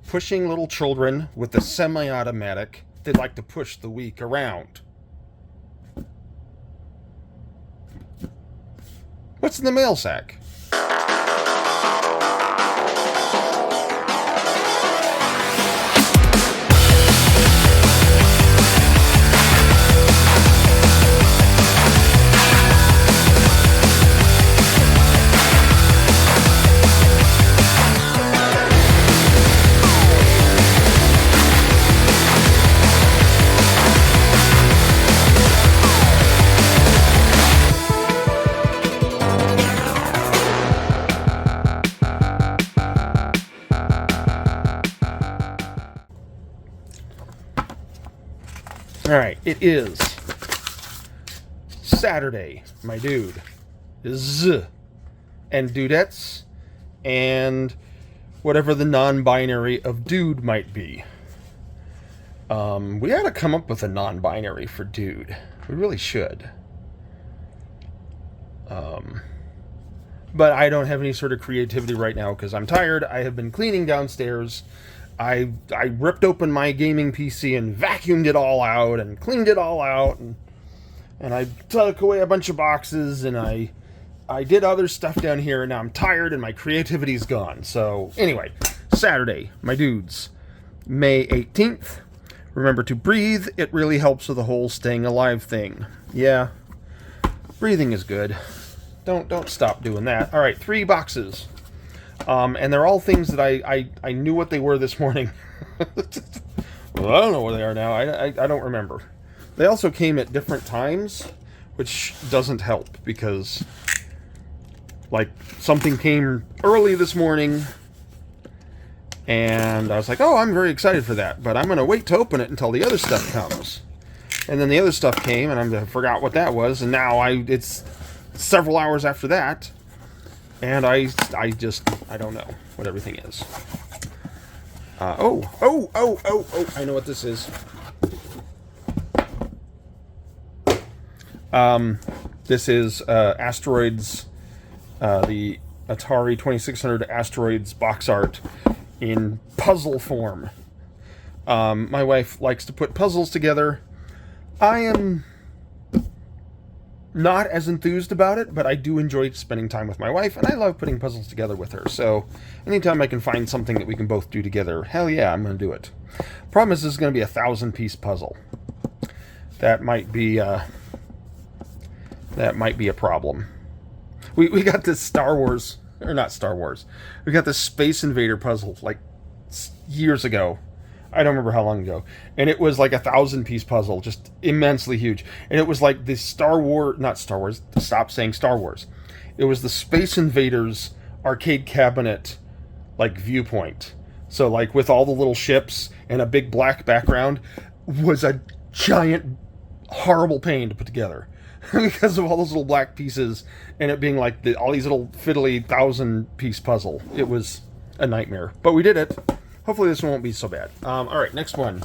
pushing little children with the semi-automatic. They like to push the weak around. What's in the mail sack? Alright, it is Saturday, my dude. And dudettes, and whatever the non-binary of dude might be. We ought to come up with a non-binary for dude. We really should. But I don't have any sort of creativity right now because I'm tired. I have been cleaning downstairs. I ripped open my gaming PC and vacuumed it all out and cleaned it all out, and I took away a bunch of boxes, and I did other stuff down here, and now I'm tired and my creativity's gone. So anyway, Saturday, my dudes, May 18th. Remember to breathe. It really helps with the whole staying alive thing. Yeah, breathing is good. Don't stop doing that. All right, 3 boxes. And they're all things that I knew what they were this morning. Well, I don't know where they are now. I don't remember. They also came at different times, which doesn't help because, like, something came early this morning, and I was like, oh, I'm very excited for that, but I'm going to wait to open it until the other stuff comes. And then the other stuff came, and I forgot what that was, and now it's several hours after that. And I don't know what everything is. I know what this is. This is Asteroids, the Atari 2600 Asteroids box art in puzzle form. My wife likes to put puzzles together. I am not as enthused about it, but I do enjoy spending time with my wife, and I love putting puzzles together with her. So anytime I can find something that we can both do together, hell yeah, I'm going to do it. Problem is, this is going to be a 1,000-piece puzzle. That might be a problem. We got this Star Wars, or not Star Wars. We got this Space Invader puzzle like years ago. I don't remember how long ago. And it was like a 1,000-piece puzzle, just immensely huge. And it was like the stop saying Star Wars. It was the Space Invaders arcade cabinet, like, viewpoint. So, like, with all the little ships and a big black background, was a giant, horrible pain to put together. Because of all those little black pieces, and it being like all these little fiddly 1,000-piece puzzle. It was a nightmare. But we did it. Hopefully this one won't be so bad. Alright, next one.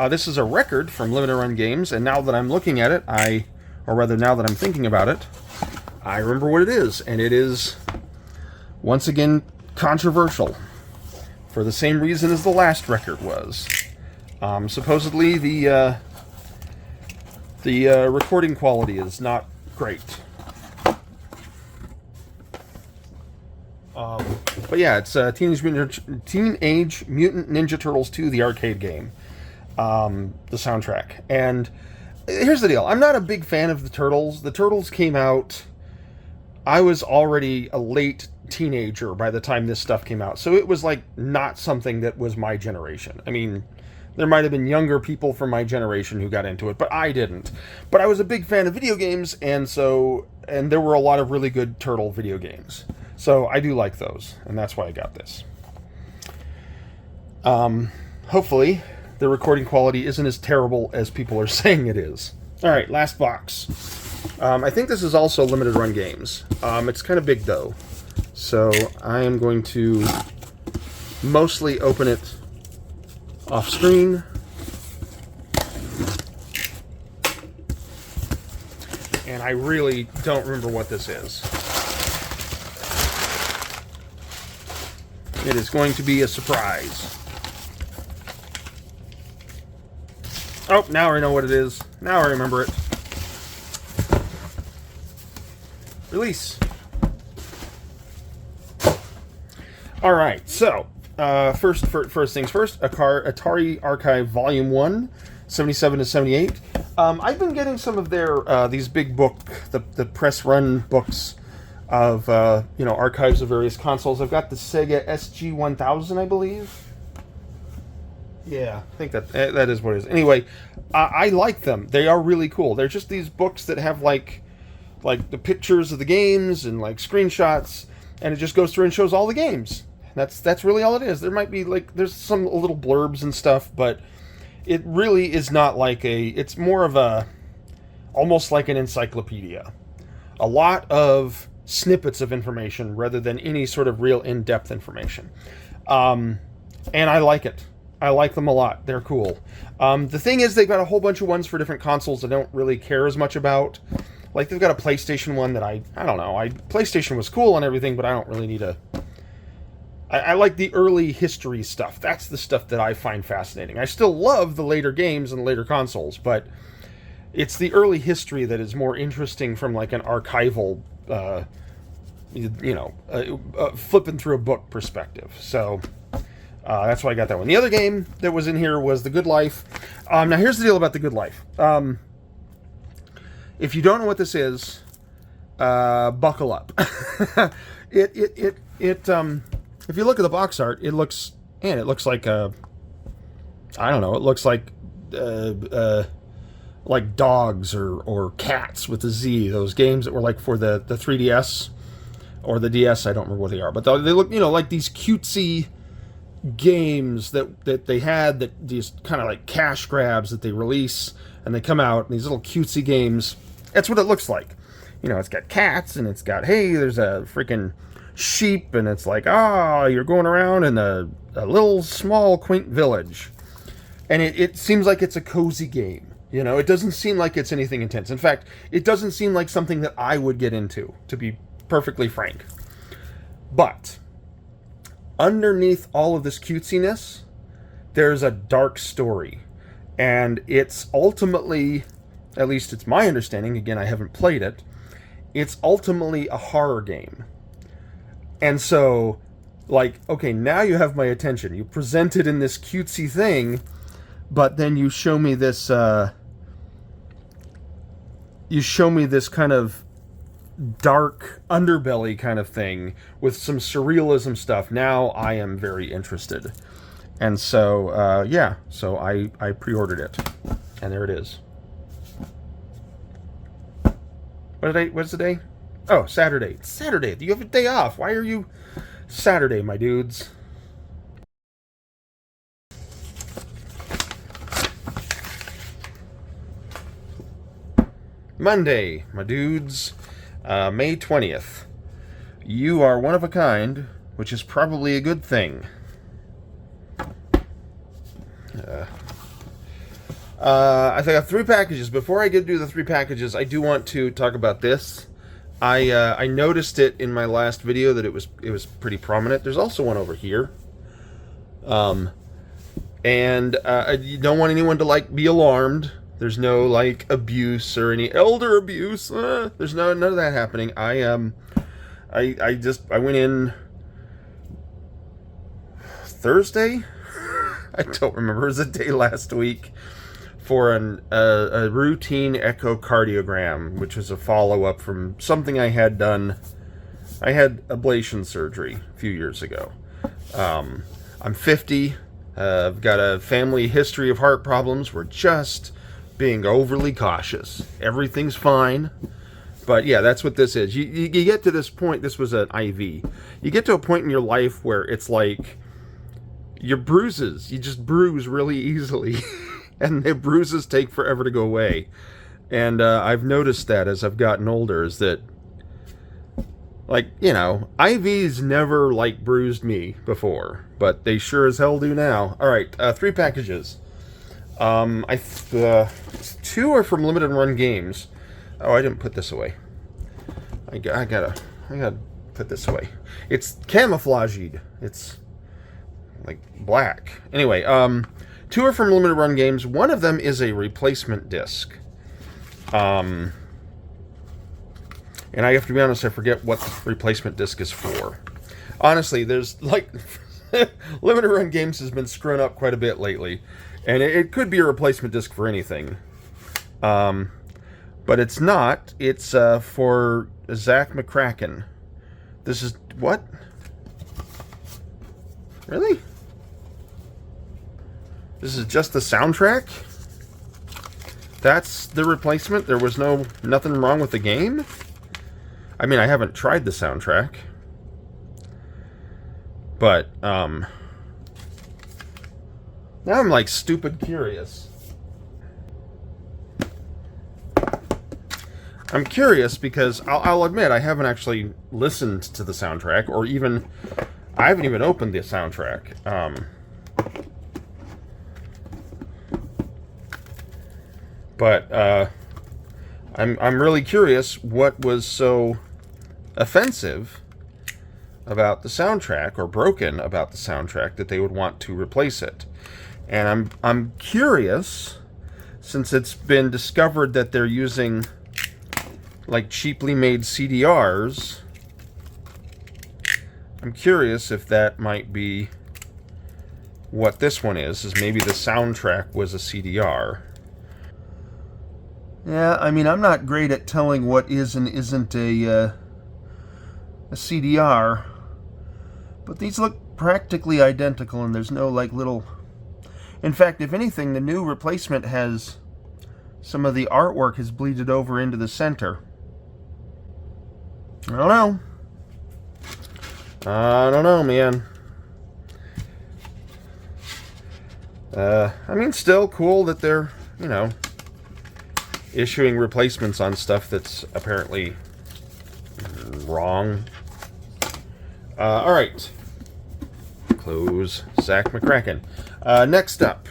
This is a record from Limited Run Games, and now that I'm looking at it, or rather now that I'm thinking about it, I remember what it is, and it is, once again, controversial. For the same reason as the last record was. Supposedly the recording quality is not great. But yeah, it's Teenage Mutant Ninja Turtles 2, the arcade game. The soundtrack. And here's the deal. I'm not a big fan of the Turtles. The Turtles came out... I was already a late teenager by the time this stuff came out. So it was like not something that was my generation. I mean, there might have been younger people from my generation who got into it, but I didn't. But I was a big fan of video games, and there were a lot of really good Turtle video games. So I do like those, and that's why I got this. Hopefully, the recording quality isn't as terrible as people are saying it is. Alright, last box. I think this is also Limited Run Games. It's kind of big, though. So I am going to mostly open it off screen. And I really don't remember what this is. It is going to be a surprise. Oh, now I know what it is. Now I remember it. Release. All right, so first things first. Atari Archive Volume 1, 77 to 78. I've been getting some of their these big book, the press run books of archives of various consoles. I've got the Sega SG-1000, I believe. Yeah, I think that is what it is. Anyway, I like them. They are really cool. They're just these books that have like the pictures of the games and like screenshots, and it just goes through and shows all the games. That's really all it is. There might be there's some little blurbs and stuff, but it really is not like it's more of almost like an encyclopedia. A lot of snippets of information rather than any sort of real in-depth information. And I like it. I like them a lot. They're cool. The thing is, they've got a whole bunch of ones for different consoles I don't really care as much about. Like, they've got a PlayStation one that I don't know. PlayStation was cool and everything, but I don't really need I like the early history stuff. That's the stuff that I find fascinating. I still love the later games and the later consoles, but it's the early history that is more interesting from like an archival, flipping through a book perspective. So that's why I got that one. The other game that was in here was The Good Life. Now here's the deal about The Good Life. If you don't know what this is, buckle up. If you look at the box art, it looks like it looks like dogs or cats with a Z. Those games that were like for the 3DS or the DS, I don't remember what they are, but they look like these cutesy games that they had, that these kind of like cash grabs that they release and they come out, and these little cutesy games. That's what it looks like. It's got cats, and it's got, hey, there's a freaking sheep, and it's like, you're going around in a little small quaint village, and it seems like it's a cozy game. It doesn't seem like it's anything intense. In fact, it doesn't seem like something that I would get into, to be perfectly frank. But underneath all of this cutesiness, there's a dark story, and it's ultimately, at least it's my understanding, again, I haven't played it, it's ultimately a horror game. And so, okay, now you have my attention. You present it in this cutesy thing, but then you show me this, kind of dark underbelly kind of thing with some surrealism stuff. Now I am very interested. And so, so I pre-ordered it. And there it is. What's the day? Oh, Saturday. It's Saturday. You have a day off. Why are you Saturday, my dudes? Monday, my dudes. May 20th. You are one of a kind, which is probably a good thing. I got 3 packages. Before I get to the 3 packages, I do want to talk about this. I noticed it in my last video that it was pretty prominent. There's also one over here. And you don't want anyone to be alarmed. There's no abuse or any elder abuse. There's none of that happening. I went in Thursday. I don't remember. It was a day last week for a routine echocardiogram, which was a follow-up from something I had done. I had ablation surgery a few years ago. I'm 50. I've got a family history of heart problems. We're just being overly cautious. Everything's fine. But yeah, that's what this is. You get to this point. This was an IV. You get to a point in your life where it's like your bruises. You just bruise really easily. And the bruises take forever to go away. And I've noticed that as I've gotten older, is that, IVs never, bruised me before. But they sure as hell do now. Alright, 3 packages. 2 are from Limited Run Games. Oh, I didn't put this away. I gotta put this away. It's camouflaged. It's black. Anyway, Two are from limited run games. One of them is a replacement disc. And I have to be honest, I forget what the replacement disc is for. Honestly, there's like limited run games has been screwing up quite a bit lately, and it could be a replacement disc for anything. But it's not. It's for Zach McCracken. This is what? Really? This is just the soundtrack? That's the replacement? There was nothing wrong with the game? I mean, I haven't tried the soundtrack. But, now I'm like stupid curious. I'm curious because I'll admit I haven't actually listened to the soundtrack, or even I haven't even opened the soundtrack. But I'm really curious what was so offensive about the soundtrack, or broken about the soundtrack, that they would want to replace it. And I'm curious, since it's been discovered that they're using like cheaply made CDRs. I'm curious if that might be what this one is maybe the soundtrack was a CDR. Yeah, I mean, I'm not great at telling what is and isn't a CDR, but these look practically identical, and there's no like little... In fact, if anything, the new replacement has some of the artwork has bleeded over into the center. I don't know, man. I mean, still cool that they're, you know, issuing replacements on stuff that's apparently wrong. Alright. Close Zach McCracken. Next up.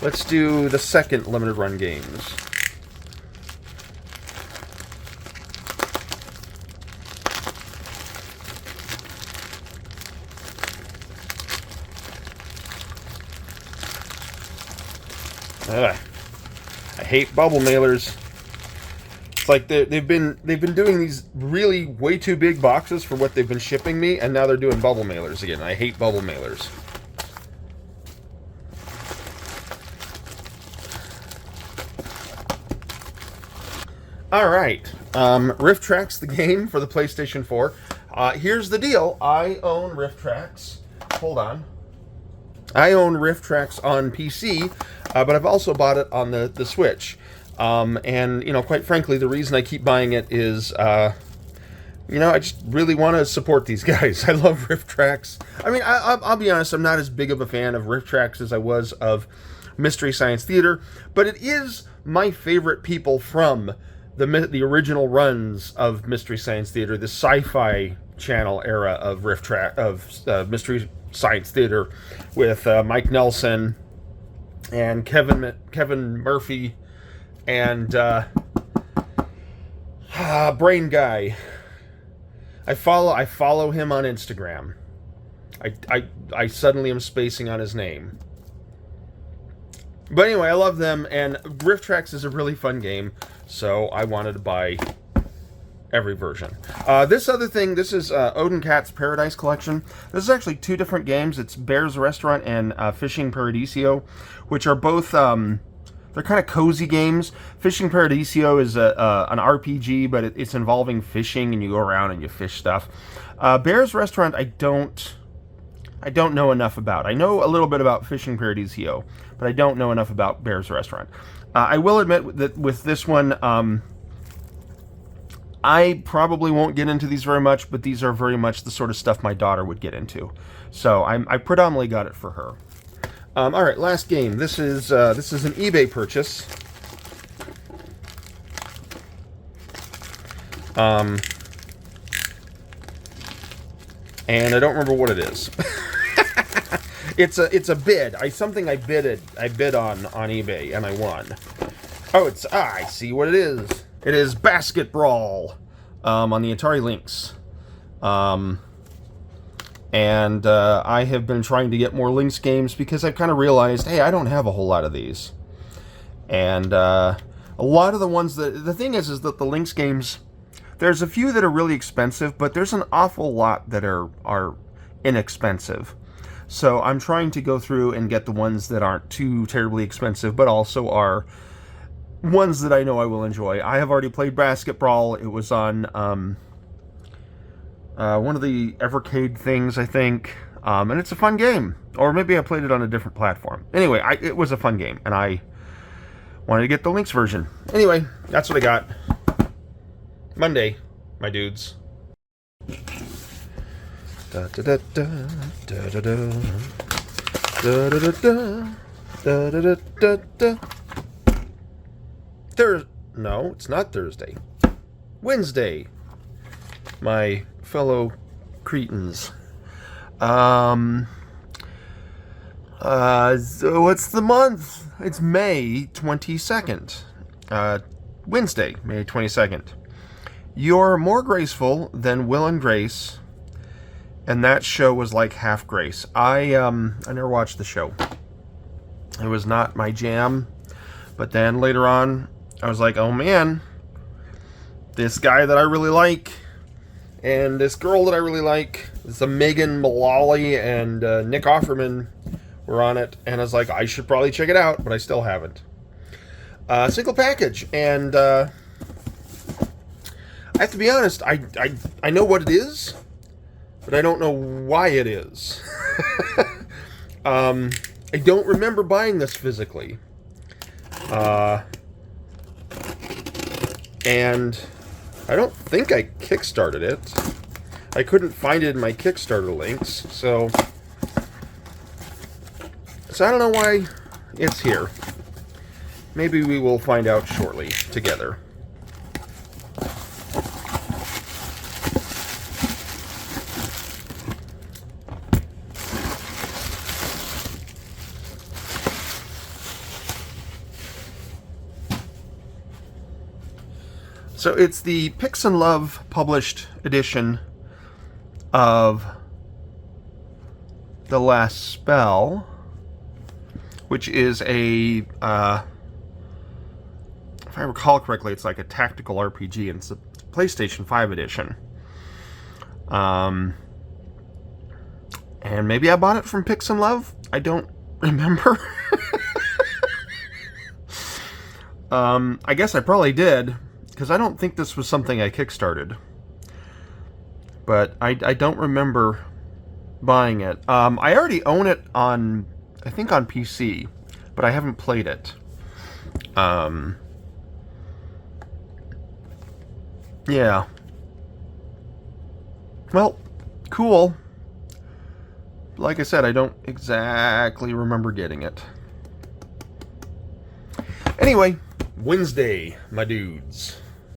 Let's do the second limited run games. I hate bubble mailers. It's like they've been doing these really way too big boxes for what they've been shipping me, and now they're doing bubble mailers again. I hate bubble mailers. All right, Rift Tracks, the game for the PlayStation 4. Here's the deal. I own Rift Tracks. Hold on. I own Rift Tracks on PC, but I've also bought it on the Switch. And, you know, quite frankly, the reason I keep buying it is, you know, I just really want to support these guys. I love Rift Tracks. I mean, I'll be honest, I'm not as big of a fan of Rift Tracks as I was of Mystery Science Theater, but it is my favorite people from the original runs of Mystery Science Theater, the Sci-Fi Channel era of Mystery Science Theater, with Mike Nelson and Kevin Murphy and Brain Guy. I follow him on Instagram. I suddenly am spacing on his name. But anyway, I love them, and Rift Tracks is a really fun game, so I wanted to buy every version. This other thing, this is Odin Cat's Paradise Collection. This is actually two different games. It's Bear's Restaurant and Fishing Paradiso, which are both, they're kind of cozy games. Fishing Paradiso is an RPG, but it's involving fishing, and you go around and you fish stuff. Bear's Restaurant, I don't know enough about. I know a little bit about Fishing Paradiso, but I don't know enough about Bear's Restaurant. I will admit that with this one, I probably won't get into these very much, but these are very much the sort of stuff my daughter would get into. So I predominantly got it for her. All right, last game. This is an eBay purchase. And I don't remember what it is. It's a bid. Something I bid on eBay, and I won. Oh, I see what it is. It is Basket Brawl on the Atari Lynx. And I have been trying to get more Lynx games because I've kind of realized, hey, I don't have a whole lot of these. And a lot of the ones that... The thing is that the Lynx games, there's a few that are really expensive, but there's an awful lot that are inexpensive. So I'm trying to go through and get the ones that aren't too terribly expensive, but also are ones that I know I will enjoy. I have already played Basketball. It was on one of the Evercade things, I think. And it's a fun game. Or maybe I played it on a different platform. Anyway, it was a fun game, and I wanted to get the Lynx version. Anyway, that's what I got. Monday, my dudes. Da da da da da da da da da da da da da. No, it's not Thursday. Wednesday, my fellow cretins. So what's the month? It's May 22nd. Wednesday, May 22nd. You're more graceful than Will and Grace, and that show was like half grace. I never watched the show. It was not my jam, but then later on, I was like, oh man, this guy that I really like, and this girl that I really like, it's a Megan Mullally and Nick Offerman were on it, and I was like, I should probably check it out, but I still haven't. Single package, and I have to be honest, I know what it is, but I don't know why it is. I don't remember buying this physically. And I don't think I kickstarted it. I couldn't find it in my Kickstarter links, so I don't know why it's here. Maybe we will find out shortly together. So it's the Pix and Love published edition of The Last Spell, which is a, if I recall correctly, it's like a tactical RPG, and it's a PlayStation 5 edition. And maybe I bought it from Pix and Love? I don't remember. I guess I probably did, because I don't think this was something I kickstarted. But I don't remember buying it. I already own it on, I think on PC, but I haven't played it. Yeah. Well, cool. Like I said, I don't exactly remember getting it. Anyway, Wednesday, my dudes.